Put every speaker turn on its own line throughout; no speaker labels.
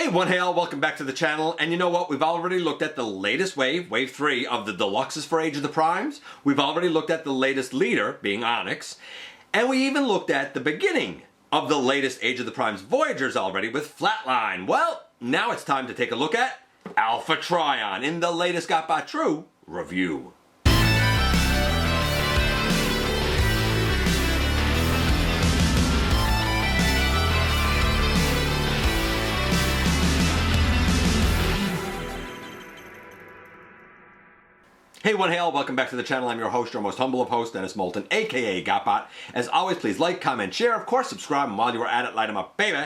Hey one hey all, welcome back to the channel. And you know what, we've already looked at the latest wave, wave 3 of the deluxes for Age of the Primes. We've already looked at the latest leader, being Onyx. And we even looked at the beginning of the latest Age of the Primes Voyagers already with Flatline. Well, now it's time to take a look at Alpha Trion in the latest GotBot True review. Hey one hey all, welcome back to the channel. I'm your host, your most humble of hosts, Dennis Moulton, aka GotBot. As always, please like, comment, share, of course subscribe, and while you are at it, light them up, baby.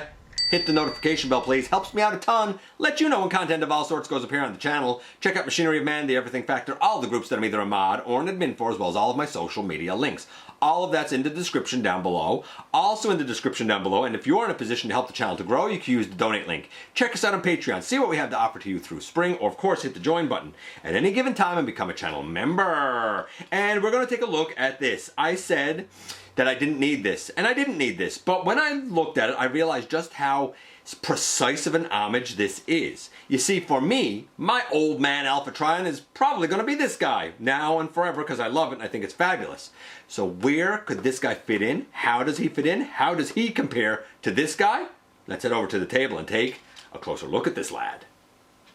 Hit the notification bell, please. Helps me out a ton. Let you know when content of all sorts goes up here on the channel. Check out Machinery of Man, The Everything Factor, all the groups that I'm either a mod or an admin for, as well as all of my social media links. All of that's in the description down below. Also in the description down below, and if you are in a position to help the channel to grow, you can use the donate link. Check us out on Patreon. See what we have to offer to you through Spring, or of course hit the join button at any given time and become a channel member. And we're going to take a look at this. I said that I didn't need this, and I didn't need this, but when I looked at it, I realized just how precise of an homage this is. You see, for me, my old man Alpha Trion is probably going to be this guy, now and forever, because I love it and I think it's fabulous. So where could this guy fit in? How does he fit in? How does he compare to this guy? Let's head over to the table and take a closer look at this lad.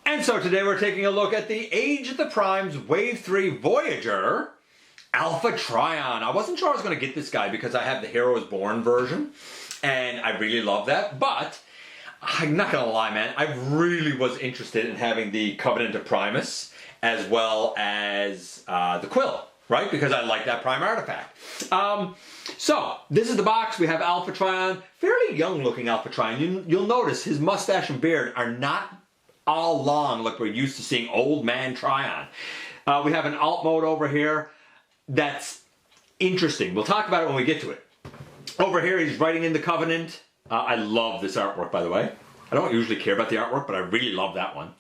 And so today we're taking a look at the Age of the Primes Wave 3 Voyager, Alpha Trion. I wasn't sure I was going to get this guy because I have the Hero is Born version, and I really love that, but I'm not gonna lie, man, I really was interested in having the Covenant of Primus as well as the quill, right? Because I like that Prime artifact. So, this is the box. We have Alpha Trion, fairly young looking Alpha Trion. You'll notice his mustache and beard are not all long like we're used to seeing old man Trion. We have an alt mode over here that's interesting. We'll talk about it when we get to it. Over here, he's writing in the Covenant. I love this artwork, by the way. I don't usually care about the artwork, but I really love that one.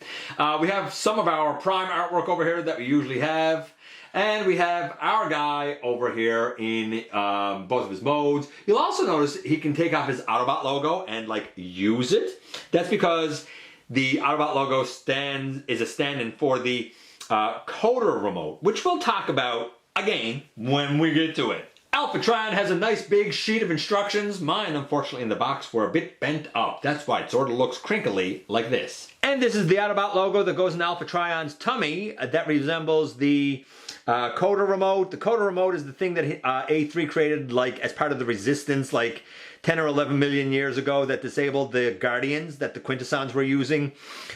We have some of our Prime artwork over here that we usually have. And we have our guy over here in both of his modes. You'll also notice he can take off his Autobot logo and like use it. That's because the Autobot logo is a stand-in for the coder remote, which we'll talk about again when we get to it. Alpha Trion has a nice big sheet of instructions. Mine, unfortunately, in the box were a bit bent up. That's why it sort of looks crinkly like this. And this is the Autobot logo that goes in Alpha Trion's tummy that resembles the coder remote. The coder remote is the thing that A3 created like as part of the Resistance like 10 or 11 million years ago that disabled the Guardians that the Quintessons were using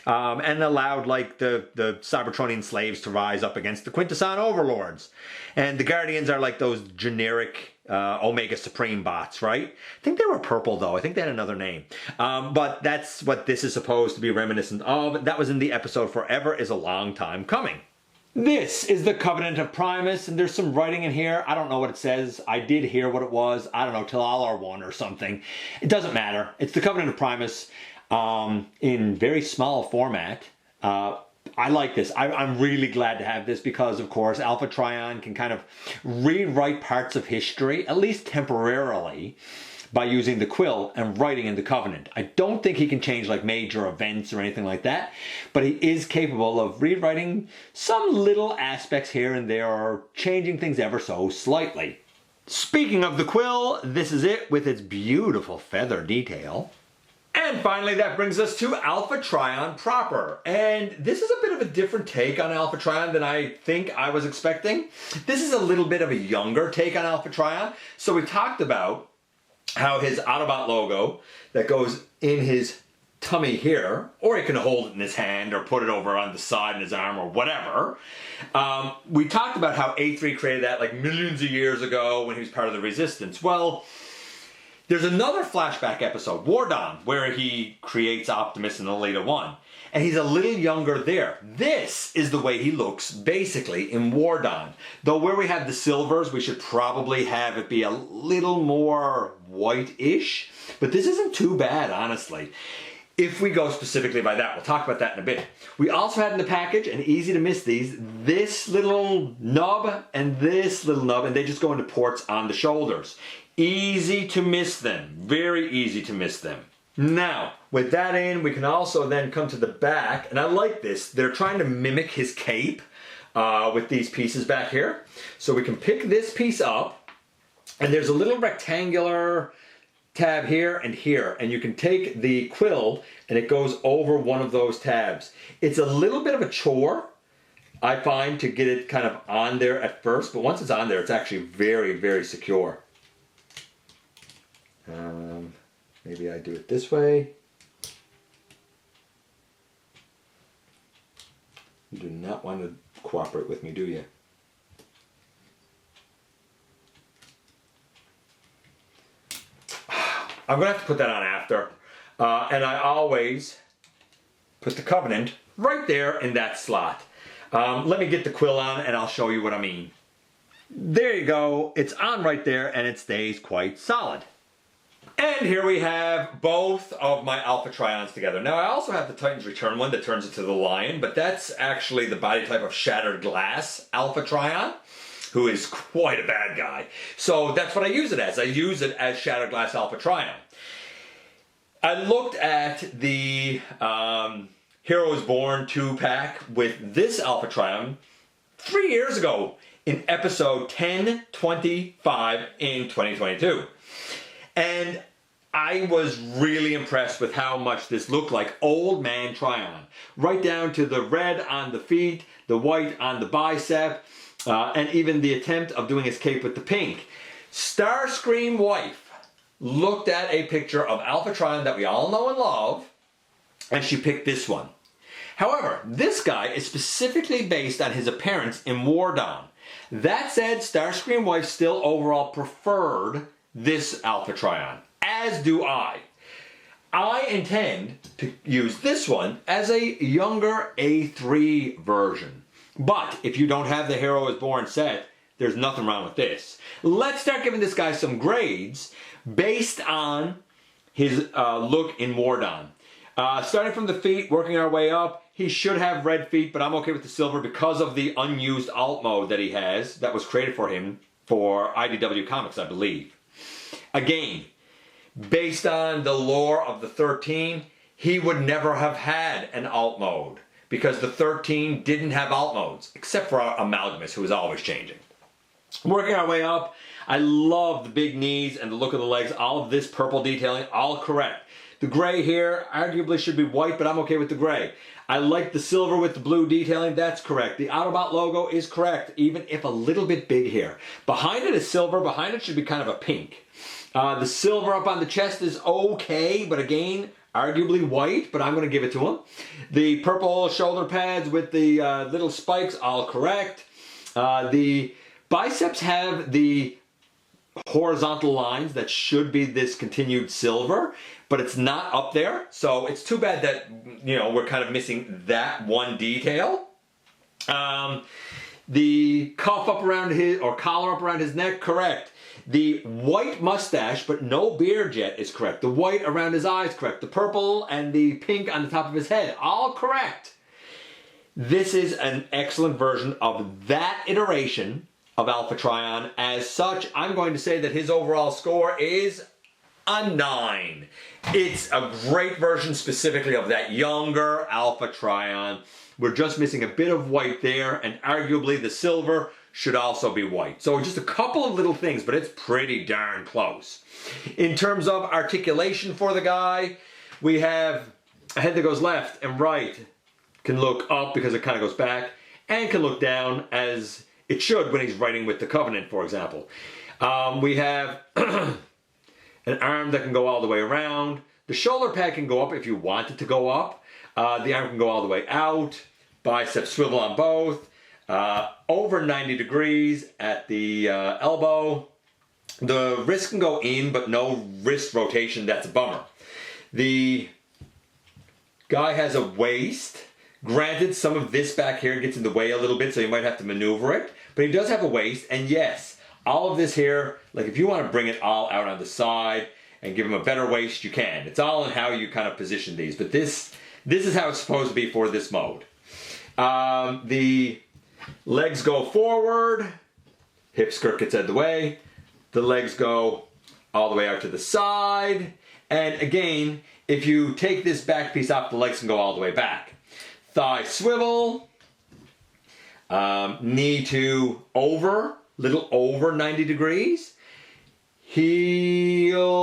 and allowed like the Cybertronian slaves to rise up against the Quintesson overlords. And the Guardians are like those generic Omega Supreme bots, right? I think they were purple though. I think they had another name. But that's what this is supposed to be reminiscent of. That was in the episode Forever is a Long Time Coming. This is the Covenant of Primus, and there's some writing in here. I don't know what it says. I did hear what it was. I don't know, till all are one or something. It doesn't matter. It's the Covenant of Primus in very small format. I like this. I'm really glad to have this because, of course, Alpha Trion can kind of rewrite parts of history, at least temporarily, by using the quill and writing in the Covenant. I don't think he can change like major events or anything like that, but he is capable of rewriting some little aspects here and there or changing things ever so slightly. Speaking of the quill, this is it with its beautiful feather detail. And finally, that brings us to Alpha Trion proper. And this is a bit of a different take on Alpha Trion than I think I was expecting. This is a little bit of a younger take on Alpha Trion. So we talked about how his Autobot logo that goes in his tummy here, or he can hold it in his hand or put it over on the side in his arm or whatever. We talked about how A3 created that like millions of years ago when he was part of the Resistance. Well, there's another flashback episode, War Dawn, where he creates Optimus and Elita 1. And he's a little younger there. This is the way he looks, basically, in War Dawn. Though where we have the silvers, we should probably have it be a little more white-ish. But this isn't too bad, honestly. If we go specifically by that, we'll talk about that in a bit. We also had in the package, and easy to miss these, this little nub and this little nub, and they just go into ports on the shoulders. Easy to miss them. Very easy to miss them. Now, with that in, we can also then come to the back, and I like this. They're trying to mimic his cape with these pieces back here. So we can pick this piece up, and there's a little rectangular tab here, and you can take the quill, and it goes over one of those tabs. It's a little bit of a chore, I find, to get it kind of on there at first, but once it's on there, it's actually very, very secure. Maybe I do it this way. You do not want to cooperate with me, do you? I'm going to have to put that on after. And I always put the Covenant right there in that slot. Let me get the quill on and I'll show you what I mean. There you go. It's on right there and it stays quite solid. And here we have both of my Alpha Trions together. Now I also have the Titan's Return one that turns into the Lion, but that's actually the body type of Shattered Glass Alpha Trion, who is quite a bad guy. So that's what I use it as. I use it as Shattered Glass Alpha Trion. I looked at the Hero is Born 2-pack with this Alpha Trion 3 years ago in episode 1025 in 2022. And I was really impressed with how much this looked like Old Man Trion. Right down to the red on the feet, the white on the bicep, and even the attempt of doing his cape with the pink. Starscream wife looked at a picture of Alpha Trion that we all know and love, and she picked this one. However, this guy is specifically based on his appearance in War Dawn. That said, Starscream wife still overall preferred this Alpha Trion, as do I. I intend to use this one as a younger A3 version. But if you don't have the Hero is Born set, there's nothing wrong with this. Let's start giving this guy some grades based on his look in War Dawn. Starting from the feet, working our way up, he should have red feet, but I'm okay with the silver because of the unused alt mode that he has that was created for him for IDW Comics, I believe. Again, based on the lore of the 13, he would never have had an alt mode because the 13 didn't have alt modes, except for Amalgamus, who was always changing. Working our way up, I love the big knees and the look of the legs, all of this purple detailing, all correct. The gray here arguably should be white, but I'm okay with the gray. I like the silver with the blue detailing, that's correct. The Autobot logo is correct, even if a little bit big here. Behind it is silver, behind it should be kind of a pink. The silver up on the chest is okay, but again, arguably white, but I'm going to give it to him. The purple shoulder pads with the little spikes, all correct. The biceps have the horizontal lines that should be this continued silver, but it's not up there, so it's too bad that, you know, we're kind of missing that one detail. The cuff up around his, or collar up around his neck, correct. The white mustache, but no beard yet, is correct. The white around his eyes, correct. The purple and the pink on the top of his head, all correct. This is an excellent version of that iteration of Alpha Trion. As such, I'm going to say that his overall score is a 9. It's a great version specifically of that younger Alpha Trion. We're just missing a bit of white there, and arguably the silver should also be white. So just a couple of little things, but it's pretty darn close. In terms of articulation for the guy, we have a head that goes left and right, can look up because it kind of goes back, and can look down as it should when he's writing with the Covenant, for example. We have an arm that can go all the way around. The shoulder pad can go up if you want it to go up. The arm can go all the way out. Biceps swivel on both. Over 90 degrees at the elbow. The wrist can go in, but no wrist rotation. That's a bummer. The guy has a waist. Granted, some of this back here gets in the way a little bit, so you might have to maneuver it. But he does have a waist, and yes, all of this here, like if you want to bring it all out on the side and give him a better waist, you can. It's all in how you kind of position these, but this is how it's supposed to be for this mode. The legs go forward, hip skirt gets out of the way, the legs go all the way out to the side, and again, if you take this back piece off, the legs can go all the way back. Thigh swivel, knee to little over 90 degrees. Heel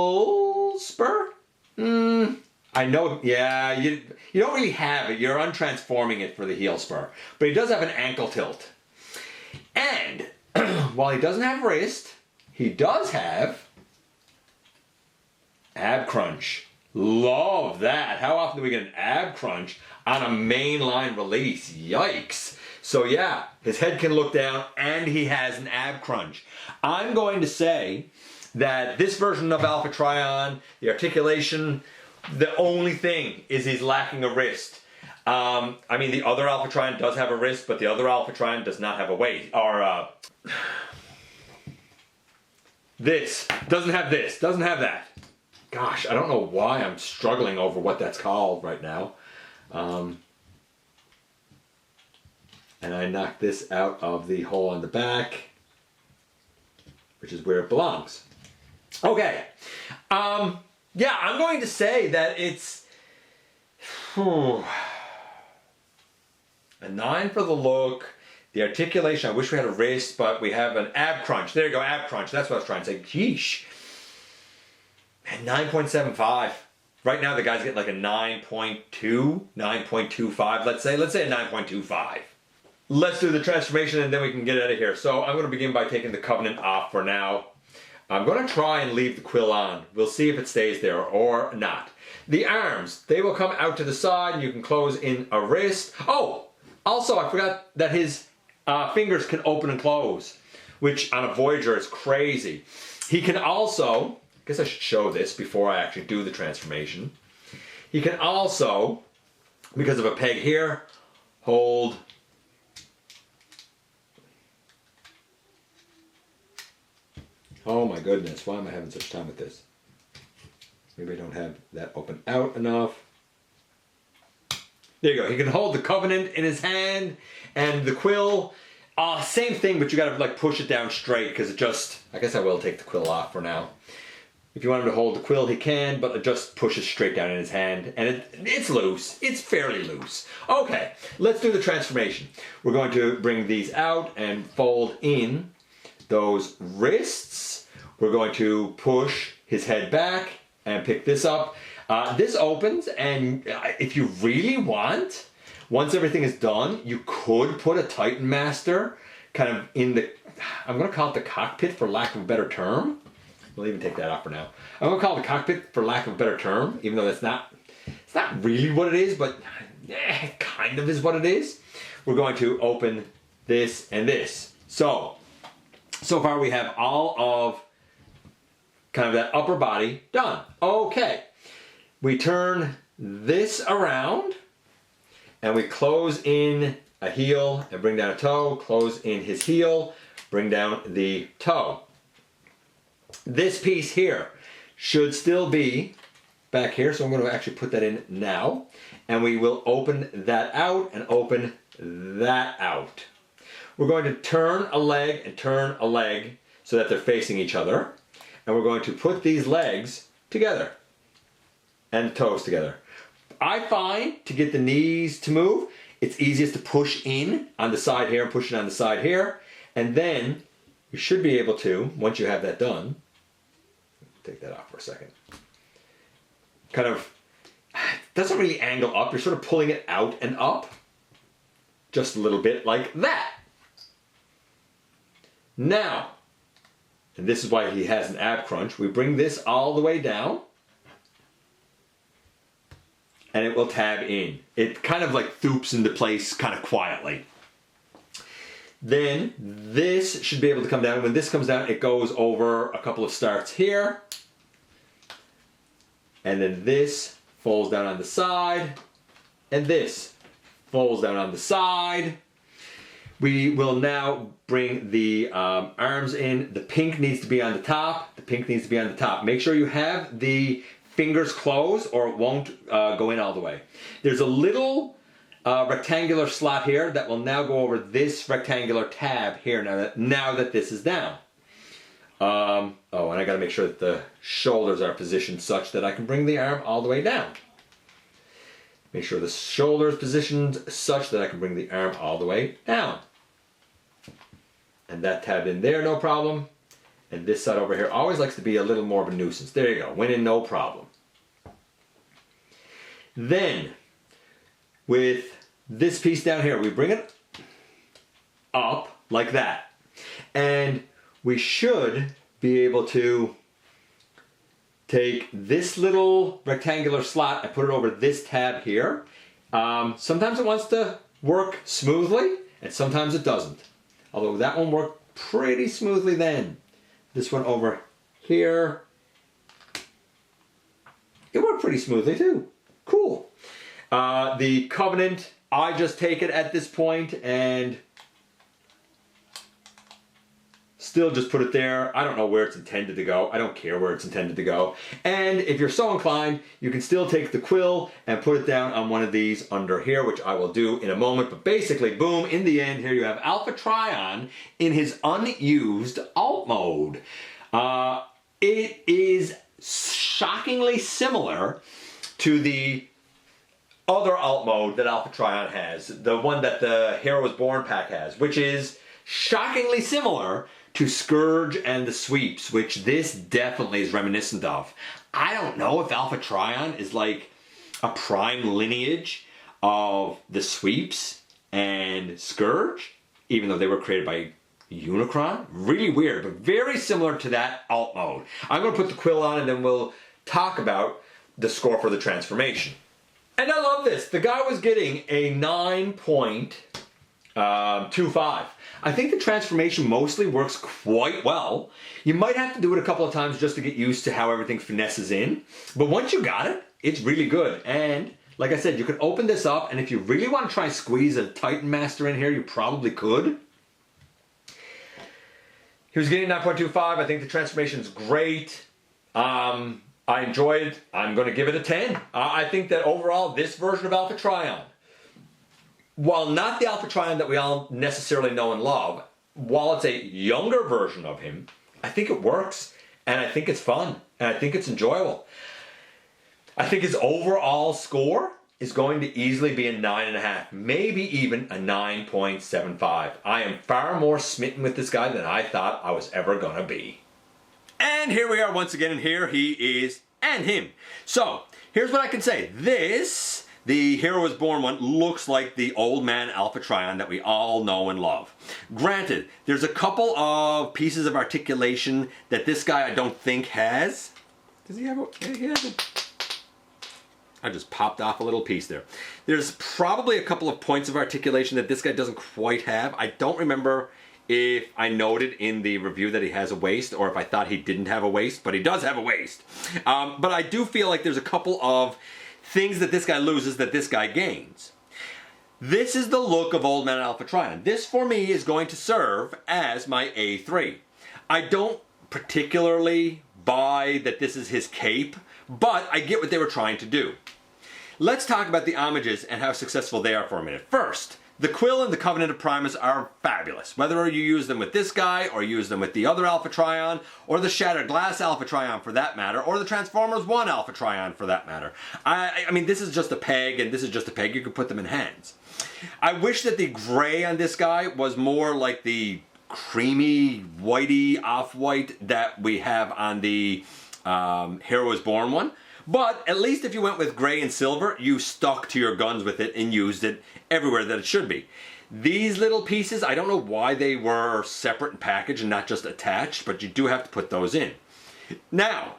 spur. I know, yeah, you don't really have it. You're untransforming it for the heel spur. But he does have an ankle tilt. And while he doesn't have wrist, he does have ab crunch. Love that. How often do we get an ab crunch on a mainline release? Yikes. So yeah, his head can look down and he has an ab crunch. I'm going to say that this version of Alpha Trion, the articulation, the only thing is he's lacking a wrist. I mean, the other Alpha Trion does have a wrist, but the other Alpha Trion does not have a weight. Or, this doesn't have that. Gosh, I don't know why I'm struggling over what that's called right now. And I knocked this out of the hole on the back, which is where it belongs. Okay. Yeah, I'm going to say that it's a 9 for the look. The articulation, I wish we had a wrist, but we have an ab crunch. There you go, ab crunch. That's what I was trying to say. Yeesh. And 9.75. Right now the guy's getting like a 9.2, 9.25, let's say. Let's say a 9.25. Let's do the transformation and then we can get out of here. So I'm going to begin by taking the Covenant off for now. I'm going to try and leave the quill on. We'll see if it stays there or not. The arms, they will come out to the side and you can close in a wrist. Oh, also I forgot that his fingers can open and close, which on a Voyager is crazy. He can also, I guess I should show this before I actually do the transformation. He can also, because of a peg here, hold oh my goodness, why am I having such time with this? Maybe I don't have that open out enough. There you go. He can hold the Covenant in his hand and the quill. Same thing, but you gotta like push it down straight because it just, I guess I will take the quill off for now. If you want him to hold the quill, he can, but it just pushes straight down in his hand and it's loose. It's fairly loose. Okay, let's do the transformation. We're going to bring these out and fold in those wrists. We're going to push his head back and pick this up. This opens, and if you really want, once everything is done, you could put a Titan Master kind of in the, I'm going to call it the cockpit for lack of a better term. We'll even take that off for now. I'm going to call it the cockpit for lack of a better term, even though it's not really what it is, but it kind of is what it is. We're going to open this and this. So far we have all of kind of that upper body done. Okay, we turn this around and we close in a heel and bring down a toe, close in his heel, bring down the toe. This piece here should still be back here, so I'm going to actually put that in now, and we will open that out and open that out. We're going to turn a leg and turn a leg so that they're facing each other. And we're going to put these legs together and the toes together. I find to get the knees to move, it's easiest to push in on the side here and push it on the side here. And then you should be able to, once you have that done, take that off for a second, kind of, doesn't really angle up. You're sort of pulling it out and up just a little bit like that. Now, and this is why he has an ab crunch, we bring this all the way down and it will tab in. It kind of like thoops into place kind of quietly. Then this should be able to come down. When this comes down, it goes over a couple of starts here. And then this folds down on the side and this folds down on the side. We will now bring the arms in. The pink needs to be on the top. The pink needs to be on the top. Make sure you have the fingers closed or it won't go in all the way. There's a little rectangular slot here that will now go over this rectangular tab here now that this is down. Oh, and I gotta make sure that the shoulders are positioned such that I can bring the arm all the way down. Make sure the shoulder is positioned such that I can bring the arm all the way down. And that tabbed in there, no problem. And this side over here always likes to be a little more of a nuisance. There you go, went in no problem. Then, with this piece down here, we bring it up like that. And we should be able to take this little rectangular slot and put it over this tab here. Sometimes it wants to work smoothly, and sometimes it doesn't. Although that one worked pretty smoothly then. This one over here, it worked pretty smoothly too. Cool. The Covenant, I just take it at this point and still just put it there. I don't know where it's intended to go. I don't care where it's intended to go. And if you're so inclined, you can still take the quill and put it down on one of these under here, which I will do in a moment. But basically, boom, in the end, here you have Alpha Trion in his unused alt mode. It is shockingly similar to the other alt mode that Alpha Trion has, the one that the Hero Was Born pack has, which is shockingly similar to Scourge and the Sweeps, which this definitely is reminiscent of. I don't know if Alpha Trion is like a prime lineage of the Sweeps and Scourge, even though they were created by Unicron. Really weird, but very similar to that alt mode. I'm going to put the quill on and then we'll talk about the score for the transformation. And I love this. The guy was getting a 9.25. I think the transformation mostly works quite well. You might have to do it a couple of times just to get used to how everything finesses in. But once you got it, it's really good. And like I said, you can open this up, and if you really want to try and squeeze a Titan Master in here, you probably could. He was getting 9.25. I think the transformation is great. I enjoyed it. I'm going to give it a 10. I think that overall, this version of Alpha Trion, while not the Alpha Trion that we all necessarily know and love, while it's a younger version of him, I think it works, and I think it's fun, and I think it's enjoyable. I think his overall score is going to easily be a 9.5, maybe even a 9.75. I am far more smitten with this guy than I thought I was ever going to be. And here we are once again, and here he is, and him. So, here's what I can say. This, the Hero Was Born one, looks like the old man Alpha Trion that we all know and love. Granted, there's a couple of pieces of articulation that this guy I don't think has. Does he have a... He has a... I just popped off a little piece there. There's probably a couple of points of articulation that this guy doesn't quite have. I don't remember if I noted in the review that he has a waist, or if I thought he didn't have a waist, but he does have a waist. But I do feel like there's a couple of things that this guy loses that this guy gains. This is the look of Old Man Alpha Trion. This, for me, is going to serve as my A3. I don't particularly buy that this is his cape, but I get what they were trying to do. Let's talk about the homages and how successful they are for a minute. First, the Quill and the Covenant of Primus are fabulous. Whether you use them with this guy, or use them with the other Alpha Trion, or the Shattered Glass Alpha Trion for that matter, or the Transformers 1 Alpha Trion for that matter. I mean, this is just a peg, and this is just a peg. You could put them in hands. I wish that the gray on this guy was more like the creamy, whitey, off-white that we have on the Hero Was Born one. But at least if you went with gray and silver, you stuck to your guns with it and used it everywhere that it should be. These little pieces, I don't know why they were separate in package and not just attached, but you do have to put those in. Now,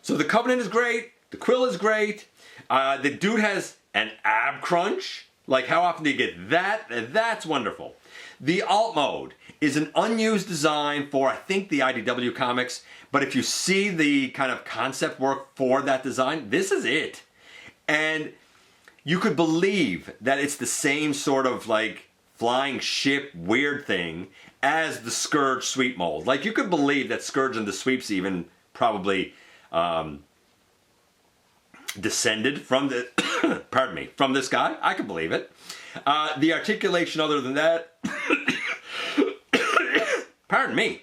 so the Covenant is great, the Quill is great, the dude has an ab crunch. Like, how often do you get that? That's wonderful. The alt mode is an unused design for, I think, the IDW comics, but if you see the kind of concept work for that design, this is it. And you could believe that it's the same sort of like flying ship weird thing as the Scourge sweep mold. Like, you could believe that Scourge and the Sweeps even probably descended from the, pardon me, from this guy. I could believe it. The articulation other than that, pardon me.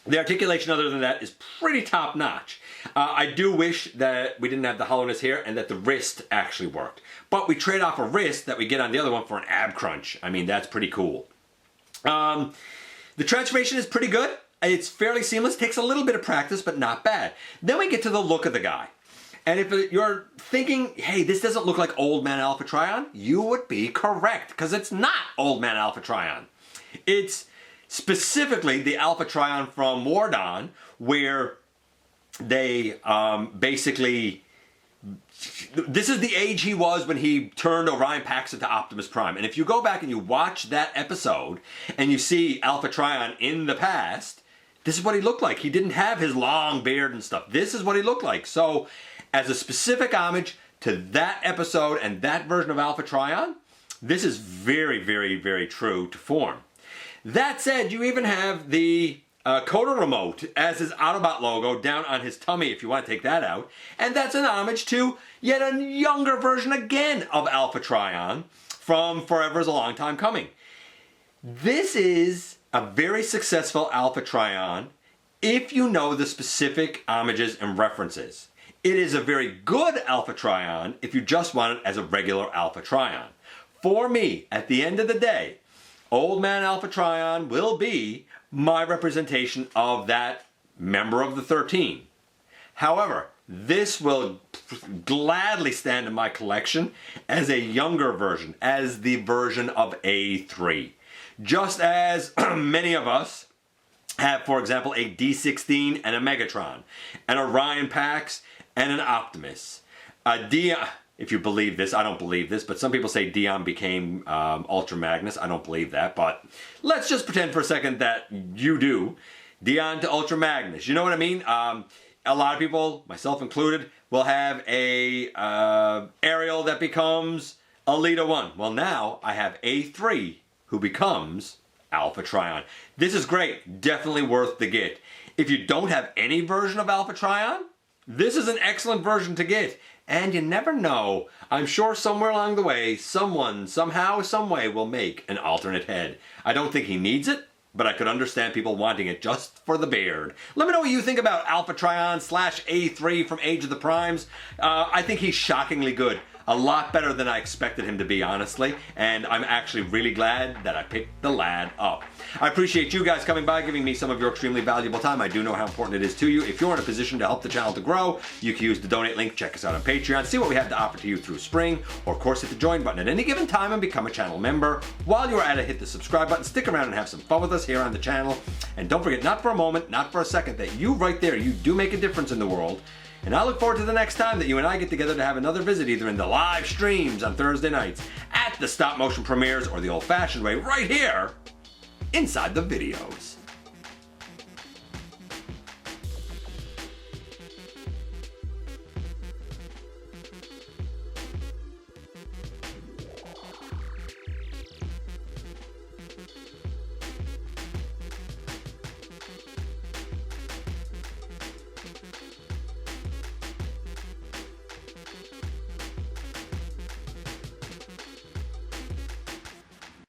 The articulation other than that is pretty top notch. I do wish that we didn't have the hollowness here and that the wrist actually worked. But we trade off a wrist that we get on the other one for an ab crunch. I mean, that's pretty cool. The transformation is pretty good. It's fairly seamless. Takes a little bit of practice, but not bad. Then we get to the look of the guy. And if you're thinking, hey, this doesn't look like Old Man Alpha Trion, you would be correct, because it's not Old Man Alpha Trion. It's specifically the Alpha Trion from War Dawn, where they basically, this is the age he was when he turned Orion Pax into Optimus Prime. And if you go back and you watch that episode and you see Alpha Trion in the past, this is what he looked like. He didn't have his long beard and stuff. This is what he looked like. So as a specific homage to that episode and that version of Alpha Trion, this is very, very, very true to form. That said, you even have the Coda remote as his Autobot logo down on his tummy if you want to take that out. And that's an homage to yet a younger version again of Alpha Trion from Forever is a Long Time Coming. This is a very successful Alpha Trion if you know the specific homages and references. It is a very good Alpha Trion if you just want it as a regular Alpha Trion. For me, at the end of the day, Old Man Alpha Trion will be my representation of that member of the 13. However, this will gladly stand in my collection as a younger version, as the version of A3. Just as many of us have, for example, a D16 and a Megatron, an Orion Pax and an Optimus, a Dion. If you believe this, I don't believe this, but some people say Dion became Ultra Magnus. I don't believe that, but let's just pretend for a second that you do. Dion to Ultra Magnus. You know what I mean? A lot of people, myself included, will have a Ariel that becomes Alita 1. Well, now I have A3 who becomes Alpha Trion. This is great. Definitely worth the get. If you don't have any version of Alpha Trion, this is an excellent version to get. And you never know. I'm sure somewhere along the way, someone, somehow, someway will make an alternate head. I don't think he needs it, but I could understand people wanting it just for the beard. Let me know what you think about Alpha Trion / A3 from Age of the Primes. I think he's shockingly good. A lot better than I expected him to be, honestly. And I'm actually really glad that I picked the lad up. I appreciate you guys coming by, giving me some of your extremely valuable time. I do know how important it is to you. If you're in a position to help the channel to grow, you can use the donate link. Check us out on Patreon. See what we have to offer to you through spring. Or, of course, hit the join button at any given time and become a channel member. While you're at it, hit the subscribe button. Stick around and have some fun with us here on the channel. And don't forget, not for a moment, not for a second, that you right there, you do make a difference in the world. And I look forward to the next time that you and I get together to have another visit, either in the live streams on Thursday nights, at the stop motion premieres, or the old-fashioned way right here inside the videos.